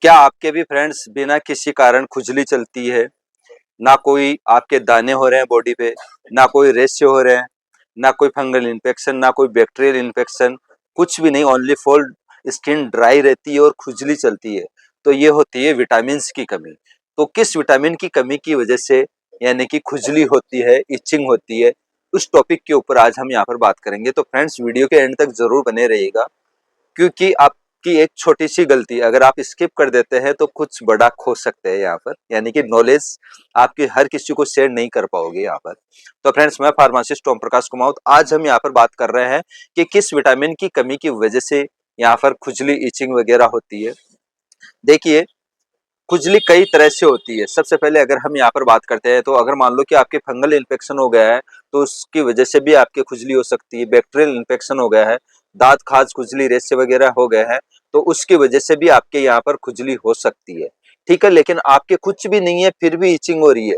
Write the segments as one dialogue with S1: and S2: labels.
S1: क्या आपके भी फ्रेंड्स बिना किसी कारण खुजली चलती है? ना कोई आपके दाने हो रहे हैं बॉडी पे, ना कोई रेशे हो रहे हैं, ना कोई फंगल इन्फेक्शन, ना कोई बैक्टीरियल इन्फेक्शन, कुछ भी नहीं, ओनली फॉर स्किन ड्राई रहती है और खुजली चलती है। तो ये होती है विटामिन्स की कमी। तो किस विटामिन की कमी की वजह से यानी कि खुजली होती है, इचिंग होती है, उस टॉपिक के ऊपर आज हम यहाँ पर बात करेंगे। तो फ्रेंड्स वीडियो के एंड तक जरूर बने रहिएगा, क्योंकि आपकी एक छोटी सी गलती अगर आप स्किप कर देते हैं तो कुछ बड़ा खो सकते हैं यहाँ पर, यानी कि नॉलेज आपकी हर किसी को शेयर नहीं कर पाओगे यहाँ पर। तो फ्रेंड्स, मैं फार्मासिस्ट ओम प्रकाश कुमावत, आज हम यहाँ पर बात कर रहे हैं कि किस विटामिन की कमी की वजह से यहाँ पर खुजली, इचिंग वगैरह होती है। देखिए, खुजली कई तरह से होती है। सबसे पहले अगर हम यहाँ पर बात करते हैं, तो अगर मान लो कि आपके फंगल इन्फेक्शन हो गया है तो उसकी वजह से भी आपकी खुजली हो सकती है। बैक्टीरियल इन्फेक्शन हो गया है, दांत खाज, खुजली, रेशे वगैरह हो गए हैं, तो उसकी वजह से भी आपके यहाँ पर खुजली हो सकती है। ठीक है, लेकिन आपके कुछ भी नहीं है फिर भी इचिंग हो रही है,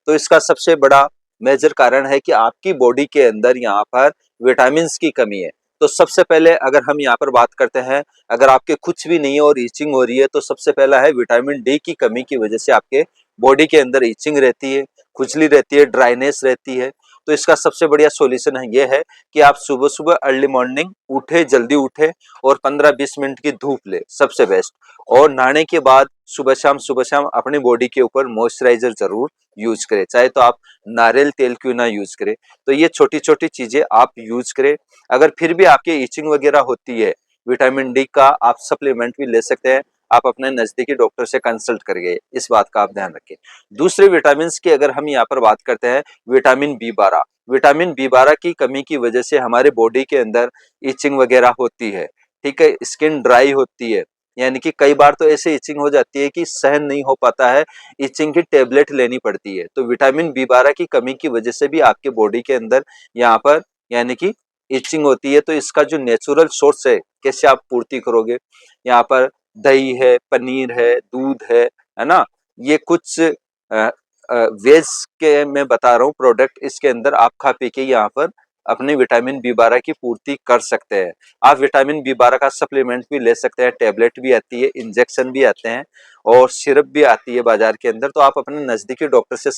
S1: तो इसका सबसे बड़ा मेजर कारण है कि आपकी बॉडी के अंदर यहाँ पर विटामिन की कमी है। तो सबसे पहले अगर हम यहाँ पर बात करते हैं, अगर आपके कुछ भी नहीं है और इचिंग हो रही है, तो सबसे पहला है विटामिन डी की कमी की वजह से आपके बॉडी के अंदर इचिंग रहती है, खुजली रहती है, ड्राइनेस रहती है। तो इसका सबसे बढ़िया सॉल्यूशन है ये है कि आप सुबह सुबह अर्ली मॉर्निंग उठे, जल्दी उठे और 15-20 मिनट की धूप ले, सबसे बेस्ट। और नहाने के बाद सुबह शाम अपनी बॉडी के ऊपर मॉइस्चराइजर जरूर यूज करें, चाहे तो आप नारियल तेल क्यों ना यूज करें। तो ये छोटी छोटी चीजें आप यूज करें। अगर फिर भी आपकी इचिंग वगैरह होती है, विटामिन डी का आप सप्लीमेंट भी ले सकते हैं। आप अपने नजदीकी डॉक्टर से कंसल्ट करिए, इस बात का आप ध्यान रखें। दूसरे विटामिन की अगर हम यहाँ पर बात करते हैं, विटामिन बी 12। विटामिन बी 12 की कमी की वजह से हमारे बॉडी के अंदर इचिंग वगैरह होती है। ठीक है, स्किन ड्राई होती है, यानी कि कई बार तो ऐसे इचिंग हो जाती है कि सहन नहीं हो पाता है, इचिंग की टेबलेट लेनी पड़ती है। तो विटामिन बी 12 की कमी की वजह से भी आपके बॉडी के अंदर यहाँ पर यानी कि इचिंग होती है। तो इसका जो नेचुरल सोर्स है, कैसे आप पूर्ति करोगे? यहाँ पर दही है, पनीर है, दूध है ना, ये कुछ वेज के मैं बता रहा हूँ प्रोडक्ट, इसके अंदर आप खा पी के यहाँ पर अपने विटामिन बी 12 की पूर्ति कर सकते हैं। आप विटामिन बी 12 का सप्लीमेंट भी ले सकते हैं, टेबलेट भी आती है, इंजेक्शन भी आते हैं और सिरप भी आती है बाजार के अंदर। तो आप अपने नजदीकी डॉक्टर से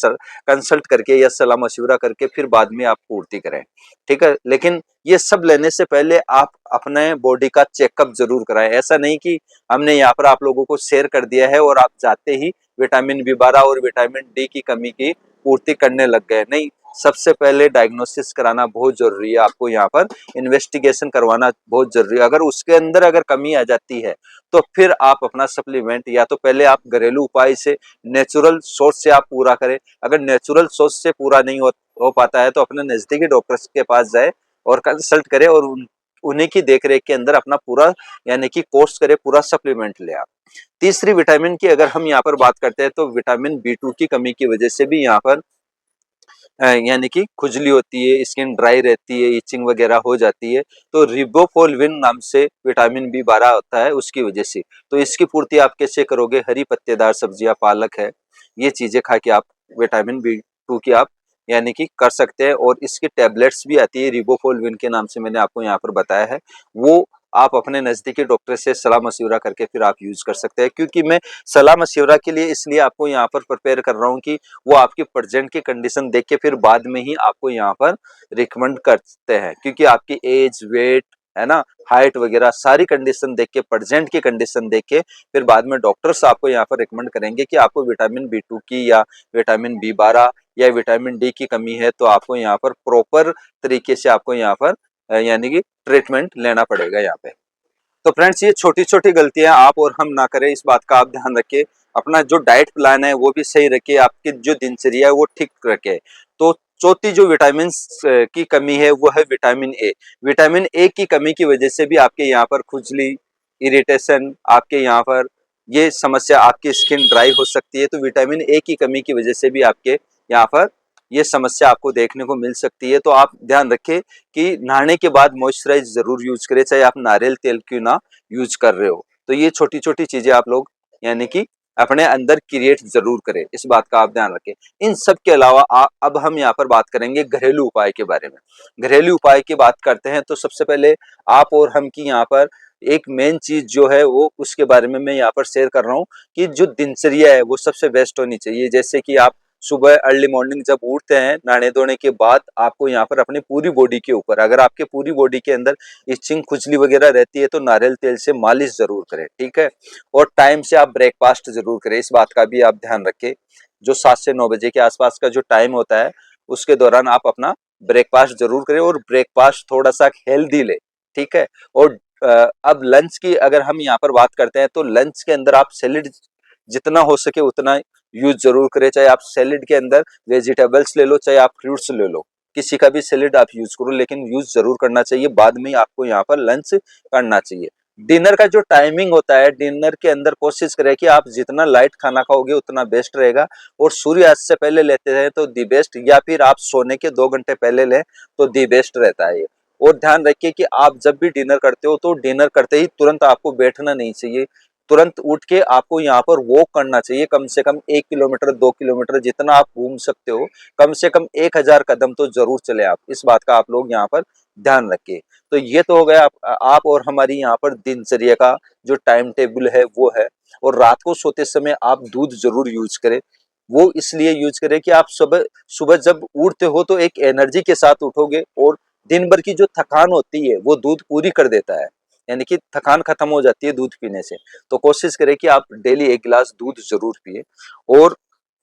S1: कंसल्ट करके या सलाह मशवरा करके फिर बाद में आप पूर्ति करें। ठीक है, लेकिन ये सब लेने से पहले आप अपने बॉडी का चेकअप जरूर कराएं। ऐसा नहीं कि हमने यहाँ पर आप लोगों को शेयर कर दिया है और आप जाते ही विटामिन बी 12 और विटामिन डी की कमी की पूर्ति करने लग गए। नहीं, सबसे पहले डायग्नोसिस कराना बहुत जरूरी है। आपको यहाँ पर इन्वेस्टिगेशन करवाना बहुत जरूरी है। अगर उसके अंदर अगर कमी आ जाती है तो फिर आप अपना सप्लीमेंट या तो पहले आप घरेलू उपाय से, नेचुरल सोर्स से आप पूरा करें। अगर नेचुरल सोर्स से पूरा नहीं हो पाता है तो अपने नजदीकी डॉक्टर के पास जाए और कंसल्ट करें और उन्हीं की देखरेख के अंदर अपना पूरा यानी कि कोर्स करे, पूरा सप्लीमेंट ले आप। तीसरी विटामिन की अगर हम यहाँ पर बात करते हैं, तो विटामिन बी 2 की कमी की वजह से भी यहाँ पर यानी कि खुजली होती है, स्किन ड्राई रहती है, इचिंग वगैरह हो जाती है। तो रिबोफ्लाविन नाम से विटामिन बी 12 होता है, उसकी वजह से। तो इसकी पूर्ति आप कैसे करोगे? हरी पत्तेदार सब्जियां, पालक है, ये चीजें खा के आप विटामिन बी 2 की आप यानी कि कर सकते हैं। और इसकी टैबलेट्स भी आती है रिबोफ्लाविन के नाम से, मैंने आपको यहाँ पर बताया है। वो आप अपने नजदीकी डॉक्टर से सलाह मशवरा करके फिर आप यूज कर सकते हैं। क्योंकि मैं सलाह मशवरा के लिए इसलिए आपको यहाँ पर प्रिपेयर कर रहा हूँ कि वो आपकी प्रेजेंट की कंडीशन देख के फिर बाद में ही आपको यहाँ पर रिकमेंड करते हैं। क्योंकि आपकी एज, वेट है ना, हाइट वगैरह सारी कंडीशन देख के, प्रेजेंट की कंडीशन देख के फिर बाद में डॉक्टर्स आपको यहाँ पर रिकमेंड करेंगे कि आपको विटामिन बी 2 की या विटामिन बी 12 या विटामिन डी की कमी है, तो आपको यहाँ पर प्रॉपर तरीके से आपको यहाँ पर यानी कि ट्रीटमेंट लेना पड़ेगा यहाँ पे। तो फ्रेंड्स, ये छोटी छोटी गलतियां आप और हम ना करें, इस बात का आप ध्यान रखें। अपना जो डाइट प्लान है वो भी सही रखिए, आपकी जो दिनचर्या है वो ठीक रखे। तो चौथी जो विटामिन की कमी है वो है विटामिन ए। विटामिन ए की कमी की वजह से भी आपके यहाँ पर खुजली, इरिटेशन, आपके यहाँ पर ये समस्या, आपकी स्किन ड्राई हो सकती है। तो विटामिन ए की कमी की वजह से भी आपके यहाँ पर ये समस्या आपको देखने को मिल सकती है। तो आप ध्यान रखें कि नहाने के बाद मॉइस्चराइज जरूर यूज करें, चाहे आप नारियल तेल क्यों ना यूज कर रहे हो। तो ये छोटी छोटी चीजें आप लोग यानी कि अपने अंदर क्रिएट जरूर करें, इस बात का आप ध्यान रखें। इन सब के अलावा अब हम यहाँ पर बात करेंगे घरेलू उपाय के बारे में। घरेलू उपाय की बात करते हैं तो सबसे पहले आप और हम की यहाँ पर एक मेन चीज जो है वो उसके बारे में मैं यहाँ पर शेयर कर रहा हूँ कि जो दिनचर्या है वो सबसे बेस्ट होनी चाहिए। जैसे कि आप सुबह अर्ली मॉर्निंग जब उठते हैं नहाने धोने के बाद आपको यहाँ पर अपनी पूरी बॉडी के ऊपर, अगर आपके पूरी बॉडी के अंदर इचिंग खुजली वगैरह रहती है तो नारियल तेल से मालिश जरूर करें, ठीक है। और टाइम से आप ब्रेकफास्ट जरूर करें, इस बात का भी आप ध्यान रखें। जो 7 से 9 बजे के आसपास का जो टाइम होता है उसके दौरान आप अपना ब्रेकफास्ट जरूर करें और ब्रेकफास्ट थोड़ा सा हेल्दी ले, ठीक है। और अब लंच की अगर हम यहाँ पर बात करते हैं तो लंच के अंदर आप सैलेड जितना हो सके उतना यूज जरूर करें। चाहे आप सैलेड के अंदर वेजिटेबल्स ले लो, चाहे आप फ्रूट्स ले लो, किसी का भी सैलेड आप यूज करो, लेकिन यूज जरूर करना चाहिए। बाद में आपको यहाँ पर लंच करना चाहिए। डिनर का जो टाइमिंग होता है, डिनर के अंदर कोशिश करें कि आप जितना लाइट खाना खाओगे उतना बेस्ट रहेगा। और सूर्यास्त से पहले लेते हैं तो दी बेस्ट, या फिर आप सोने के 2 घंटे पहले लें तो दी बेस्ट रहता है ये। और ध्यान रखिए कि आप जब भी डिनर करते हो तो डिनर करते ही तुरंत आपको बैठना नहीं चाहिए। तुरंत उठ के आपको यहाँ पर वॉक करना चाहिए, कम से कम 1 किलोमीटर 2 किलोमीटर जितना आप घूम सकते हो, कम से कम 1000 कदम तो जरूर चले आप। इस बात का आप लोग यहाँ पर ध्यान रखिए। तो ये तो हो गया आप और हमारी यहाँ पर दिनचर्या का जो टाइम टेबल है वो है। और रात को सोते समय आप दूध जरूर यूज करें। वो इसलिए यूज करें कि आप सुबह सुबह जब उठते हो तो एक एनर्जी के साथ उठोगे और दिन भर की जो थकान होती है वो दूध पूरी कर देता है, यानी कि थकान खत्म हो जाती है दूध पीने से। तो कोशिश करें कि आप डेली 1 गिलास दूध जरूर पिए। और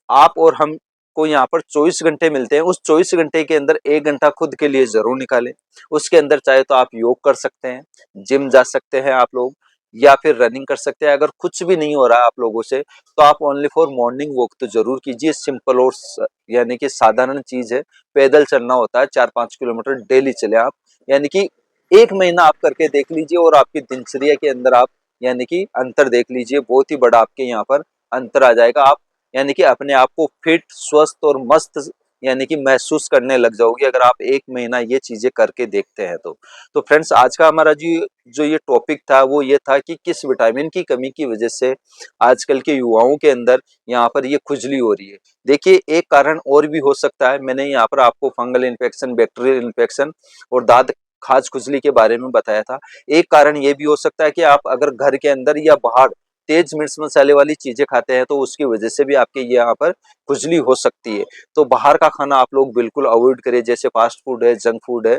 S1: आप और हम को यहाँ पर 24 घंटे मिलते हैं, उस 24 घंटे के अंदर 1 घंटा खुद के लिए जरूर निकालें। उसके अंदर चाहे तो आप योग कर सकते हैं, जिम जा सकते हैं आप लोग, या फिर रनिंग कर सकते हैं। अगर कुछ भी नहीं हो रहा है आप लोगों से तो आप ओनली फॉर मॉर्निंग वॉक तो जरूर कीजिए। सिंपल और यानी कि साधारण चीज है, पैदल चलना होता है, 4-5 किलोमीटर डेली चले आप। यानी कि 1 महीना आप करके देख लीजिए और आपकी दिनचर्या के अंदर आप यानी कि अंतर देख लीजिए, बहुत ही बड़ा आपके यहाँ पर अंतर आ जाएगा। आप यानी कि अपने आप को फिट, स्वस्थ और मस्त यानी कि महसूस करने लग जाओगे अगर आप 1 महीना ये चीजें करके देखते हैं तो फ्रेंड्स, आज का हमारा जो ये टॉपिक था वो ये था कि किस विटामिन की कमी की वजह से आजकल के युवाओं के अंदर यहाँ पर ये खुजली हो रही है। देखिए, एक कारण और भी हो सकता है। मैंने यहाँ पर आपको फंगल इन्फेक्शन, बैक्टीरियल इन्फेक्शन और दांत खाज खुजली के बारे में बताया था। एक कारण ये भी हो सकता है कि आप अगर घर के अंदर या बाहर तेज मिर्च मसाले वाली चीजें खाते हैं तो उसकी वजह से भी आपके यहाँ पर खुजली हो सकती है। तो बाहर का खाना आप लोग बिल्कुल अवॉइड करें, जैसे फास्ट फूड है, जंक फूड है,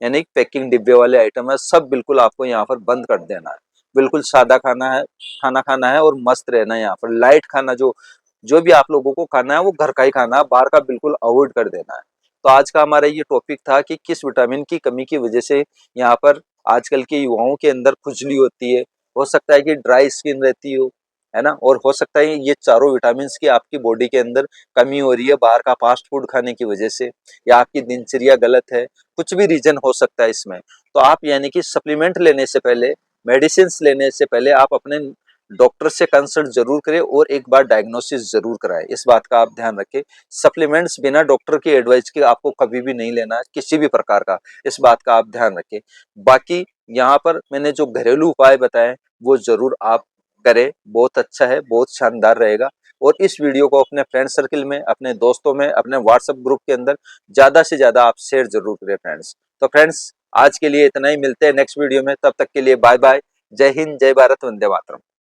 S1: यानी पैकिंग डिब्बे वाले आइटम है, सब बिल्कुल आपको यहाँ पर बंद कर देना है। बिल्कुल सादा खाना खाना है और मस्त रहना है। यहाँ पर लाइट खाना जो जो भी आप लोगों को खाना है वो घर का ही खाना है, बाहर का बिल्कुल अवॉइड कर देना है। तो आज का हमारा ये टॉपिक था कि किस विटामिन की कमी की वजह से यहाँ पर आजकल के युवाओं के अंदर खुजली होती है। हो सकता है कि ड्राई स्किन रहती हो, है ना, और हो सकता है ये चारों विटामिन की आपकी बॉडी के अंदर कमी हो रही है बाहर का फास्ट फूड खाने की वजह से, या आपकी दिनचर्या गलत है, कुछ भी रीजन हो सकता है इसमें। तो आप यानी कि सप्लीमेंट लेने से पहले, मेडिसिन लेने से पहले आप अपने डॉक्टर से कंसल्ट जरूर करें और एक बार डायग्नोसिस जरूर कराएं। इस बात का आप ध्यान रखें। सप्लीमेंट्स बिना डॉक्टर की एडवाइस के आपको कभी भी नहीं लेना है, किसी भी प्रकार का। इस बात का आप ध्यान रखें। बाकी यहाँ पर मैंने जो घरेलू उपाय बताए वो जरूर आप करें, बहुत अच्छा है, बहुत शानदार रहेगा। और इस वीडियो को अपने फ्रेंड सर्किल में, अपने दोस्तों में, अपने व्हाट्सएप ग्रुप के अंदर ज्यादा से ज्यादा आप शेयर जरूर करें फ्रेंड्स। तो फ्रेंड्स, आज के लिए इतना ही, मिलते हैं नेक्स्ट वीडियो में, तब तक के लिए बाय बाय। जय हिंद, जय भारत, वंदे मातरम।